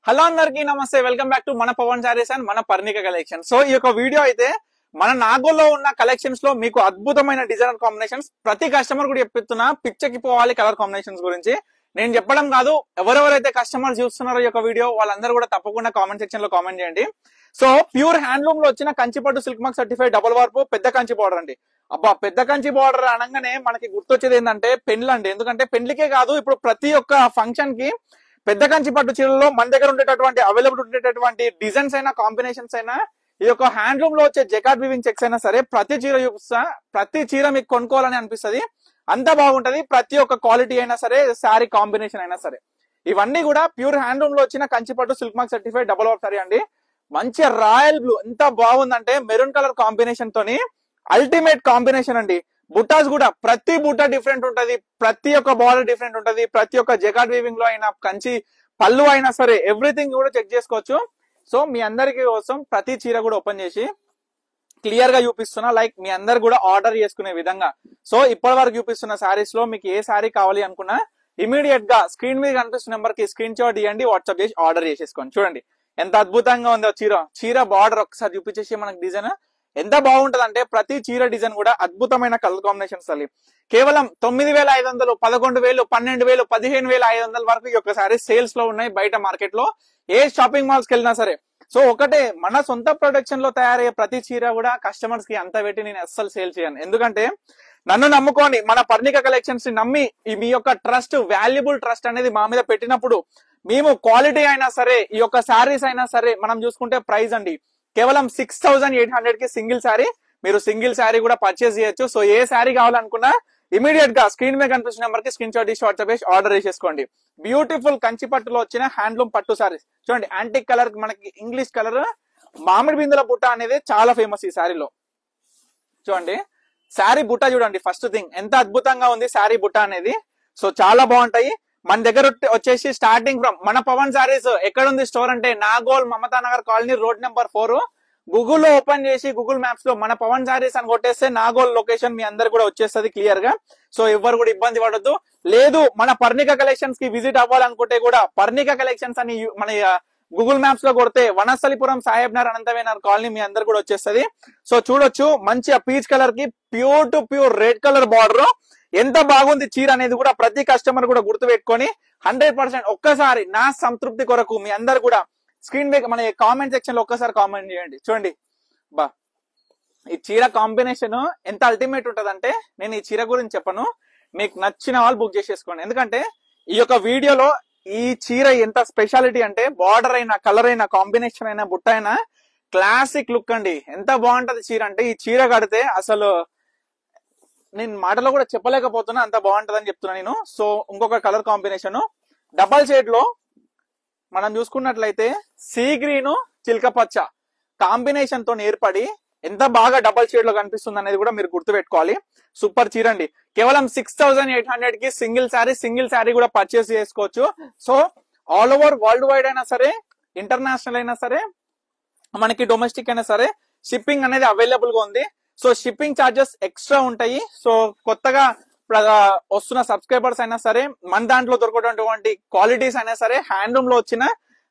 Hello అందరికీ నమస్తే, welcome back to మన పవన్ సారీస్ అండ్ మన పర్ణిక కలెక్షన్. సో ఈ యొక్క వీడియో అయితే మన నాగోల్లో ఉన్న కలెక్షన్స్ లో మీకు అద్భుతమైన డిజైనర్ కాంబినేషన్స్ ప్రతి కస్టమర్ కూడా చెప్తున్నా పిచ్చకి పోవాలి కలర్ కాంబినేషన్స్ గురించి. నేను చెప్పడం కాదు, ఎవరెవరైతే కస్టమర్స్ చూస్తున్నారో ఈ యొక్క వీడియో వాళ్ళందరూ కూడా తప్పకుండా కామెంట్ సెక్షన్ లో కామెంట్ చేయండి. సో ప్యూర్ హ్యాండ్లూమ్ లో వచ్చిన కంచిపట్టు silk mark certified double warp పెద్ద కంచి బార్డర్ అండి. అబ్బా, పెద్ద కంచి బార్డర్ అనగానే మనకి గుర్తొచ్చేది ఏంటంటే పెండ్లు అండి. ఎందుకంటే పెండ్లికే కాదు, ఇప్పుడు ప్రతి ఒక్క ఫంక్షన్ కి పెద్ద కంచి పట్టు చీరల్లో మన దగ్గర ఉండేటటువంటి అవైలబుల్ ఉండేటటువంటి డిజైన్స్ అయినా కాంబినేషన్స్ అయినా ఈ యొక్క హ్యాండ్లూమ్ లో వచ్చే జకార్డ్ వీవింగ్ చెక్స్ అయినా సరే ప్రతి చీర చూపిస్తా, ప్రతి చీర మీకు కొనుక్కోవాలని అనిపిస్తుంది, అంత బాగుంటది. ప్రతి ఒక్క క్వాలిటీ అయినా సరే, శారీ కాంబినేషన్ అయినా సరే, ఇవన్నీ కూడా ప్యూర్ హ్యాండ్లూమ్ లో వచ్చిన కంచిపట్టు silk mark certified double warp sari అండి. మంచి రాయల్ బ్లూ ఎంత బాగుందంటే మెరూన్ కలర్ కాంబినేషన్ తోని అల్టిమేట్ కాంబినేషన్ అండి. బుట్టాస్ కూడా ప్రతి బుట్ట డిఫరెంట్ ఉంటది, ప్రతి ఒక్క బార్డర్ డిఫరెంట్ ఉంటది, ప్రతి ఒక్క జకార్డ్ వీవింగ్ లో అయినా కంచి పళ్ళు అయినా సరే ఎవ్రీథింగ్ కూడా చెక్ చేసుకోవచ్చు. సో మీ అందరికి కోసం ప్రతి చీర కూడా ఓపెన్ చేసి క్లియర్ గా చూపిస్తున్నా, లైక్ మీ అందరు కూడా ఆర్డర్ చేసుకునే విధంగా. సో ఇప్పటి వరకు చూపిస్తున్న శారీస్ లో మీకు ఏ శారీ కావాలి అనుకున్నా ఇమీడియట్ గా స్క్రీన్ మీద కనిపిస్తున్న నెంబర్ కి స్క్రీన్ షాట్ ఇవ్వండి, వాట్సాప్ చేసి ఆర్డర్ చేసేసుకోండి. చూడండి ఎంత అద్భుతంగా ఉందో చీర బార్డర్ ఒకసారి చూపించేసి మనకి డిజైన్ ఎంత బాగుంటది అంటే ప్రతి చీర డిజైన్ కూడా అద్భుతమైన కలర్ కాంబినేషన్స్ అల్లి కేవలం 9,500, 11,000, 12,000, 15,500 వరకు ఈ యొక్క సారీ సేల్స్ లో ఉన్నాయి బయట మార్కెట్ లో ఏ షాపింగ్ మాల్స్ కి వెళ్ళినా సరే. సో ఒకటే, మన సొంత ప్రొడక్షన్ లో తయారయ్యే ప్రతి చీర కూడా కస్టమర్స్ కి అంత పెట్టి నేను అస్సలు సేల్ చేయను. ఎందుకంటే నన్ను నమ్ముకోండి, మన పర్ణిక కలెక్షన్స్ ని నమ్మి మీ యొక్క ట్రస్ట్, వాల్యుబుల్ ట్రస్ట్ అనేది మా మీద పెట్టినప్పుడు మేము క్వాలిటీ అయినా సరే, ఈ యొక్క శారీస్ అయినా సరే మనం చూసుకుంటే ప్రైస్ అండి కేవలం 6,800 కి సింగిల్ శారీ, మీరు సింగిల్ శారీ కూడా పర్చేస్ చేయొచ్చు. సో ఏ శారీ కావాలనుకున్నా ఇమీడియట్ గా స్క్రీన్ మీద కనిపిస్తున్న నెంబర్ కి స్క్రీన్ షాట్ తీసి వాట్సాప్ చేసి ఆర్డర్ చేసేసుకోండి. బ్యూటిఫుల్ కంచి పట్టులో వచ్చిన హ్యాండ్లూమ్ పట్టు సారీస్ చూడండి. యాంటిక్ కలర్, మనకి ఇంగ్లీష్ కలర్ మామిడి బిందుల బుట్ట అనేది చాలా ఫేమస్ ఈ శారీలో. చూడండి శారీ బుట్ట చూడండి, ఫస్ట్ థింగ్ ఎంత అద్భుతంగా ఉంది శారీ బుట్ట అనేది. సో చాలా బాగుంటాయి. మన దగ్గర వచ్చేసి స్టార్టింగ్ ఫ్రమ్ మన పవన్ సారీస్ ఎక్కడ ఉంది స్టోర్ అంటే Nagole Mamata Nagar colony road number 4. గూగుల్లో ఓపెన్ చేసి గూగుల్ మ్యాప్స్ లో మన పవన్ సారీస్ అని కొట్టేస్తే నాగోల్ లొకేషన్ మీ అందరు కూడా వచ్చేస్తుంది క్లియర్ గా. సో ఎవరు కూడా ఇబ్బంది పడద్దు. లేదు మన పర్ణిక కలెక్షన్స్ కి విజిట్ అవ్వాలనుకుంటే కూడా పర్ణిక కలెక్షన్స్ అని మన గూగుల్ మ్యాప్స్ లో కొడితే వనస్థలిపురం సాహెబ్ నగర్ అనంతవేనర్ కాలనీ మీ అందరు కూడా వచ్చేస్తుంది. సో చూడొచ్చు మంచి పీచ్ కలర్ కి pure to pure red colour border ఎంత బాగుంది చీర అనేది కూడా ప్రతి కస్టమర్ కూడా గుర్తు పెట్టుకొని 100% ఒక్కసారి నా సంతృప్తి కొరకు మీ అందరు కూడా స్క్రీన్ మీద మన కామెంట్ సెక్షన్ లో ఒక్కసారి కామెంట్ చేయండి. చూడండి బా, ఈ చీర కాంబినేషన్ ఎంత అల్టిమేట్ ఉంటదంటే నేను ఈ చీర గురించి చెప్పను, మీకు నచ్చిన వాళ్ళు బుక్ చేసేసుకోండి. ఎందుకంటే ఈ యొక్క వీడియోలో ఈ చీర ఎంత స్పెషాలిటీ అంటే బార్డర్ అయినా, కలర్ అయినా, కాంబినేషన్ అయినా, బుట్ట అయినా క్లాసిక్ లుక్ అండి. ఎంత బాగుంటది చీర అంటే ఈ చీర కడితే అసలు నేను మాటలో కూడా చెప్పలేకపోతున్నా, అంత బాగుంటదని చెప్తున్నా నేను. సో ఇంకొక కలర్ కాంబినేషన్ డబల్ షేడ్ లో మనం చూసుకున్నట్లయితే సీ గ్రీన్ చిల్క పచ్చ కాంబినేషన్ తో ఏర్పడి ఎంత బాగా డబల్ షేడ్ లో కనిపిస్తుంది అనేది కూడా మీరు గుర్తు పెట్టుకోవాలి. సూపర్ చీర అండి. కేవలం 6,800 కి సింగిల్ శారీ కూడా పర్చేస్ చేసుకోవచ్చు. So all over world wide అయినా సరే, ఇంటర్నేషనల్ అయినా సరే, మనకి డొమెస్టిక్ అయినా సరే షిప్పింగ్ అనేది అవైలబుల్ గా ఉంది. సో షిప్పింగ్ ఛార్జెస్ ఎక్స్ట్రా ఉంటాయి. సో కొత్తగా వస్తున్న సబ్స్క్రైబర్స్ అయినా సరే, మన దాంట్లో దొరకటువంటి క్వాలిటీస్ అయినా సరే, హ్యాండ్లూమ్ లో వచ్చిన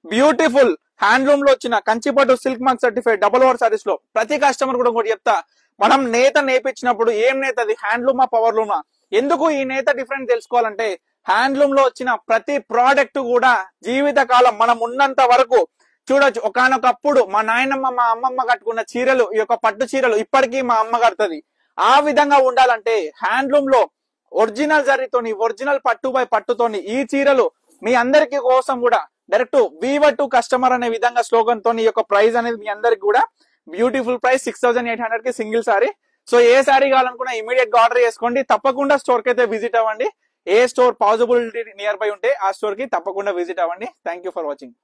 బ్యూటిఫుల్ హ్యాండ్లూమ్ లో వచ్చిన కంచిపట్టు silk mark certified double warp saris లో ప్రతి కస్టమర్ కూడా ఒకటి చెప్తా, మనం నేత నేపించినప్పుడు ఏం నేత అది హ్యాండ్లూమా పవర్లూమా, ఎందుకు ఈ నేత డిఫరెంట్ తెలుసుకోవాలంటే హ్యాండ్లూమ్ లో వచ్చిన ప్రతి ప్రోడక్ట్ కూడా జీవితకాలం మనం ఉన్నంత వరకు చూడొచ్చు. ఒకనొకప్పుడు మా నాయనమ్మ, మా అమ్మమ్మ కట్టుకున్న చీరలు, ఈ యొక్క పట్టు చీరలు ఇప్పటికీ మా అమ్మ కడుతుంది. ఆ విధంగా ఉండాలంటే హ్యాండ్లూమ్ లో ఒరిజినల్ జరీతోని, ఒరిజినల్ పట్టు బై పట్టుతోని ఈ చీరలు మీ అందరికి కోసం కూడా డైరెక్ట్ వీవర్ టు కస్టమర్ అనే విధంగా స్లోగన్ తోని ఈ యొక్క ప్రైస్ అనేది మీ అందరికి కూడా బ్యూటిఫుల్ ప్రైస్ 6,800 కి సింగిల్ సారీ. సో ఏ సారీ కావాలనుకున్నా ఇమీడియట్ గా ఆర్డర్ చేసుకోండి. తప్పకుండా స్టోర్ కి అయితే విజిట్ అవ్వండి. ఏ స్టోర్ పాసిబిలిటీ నియర్ బై ఉంటే ఆ స్టోర్ కి తప్పకుండా విజిట్ అవ్వండి. Thank you for watching.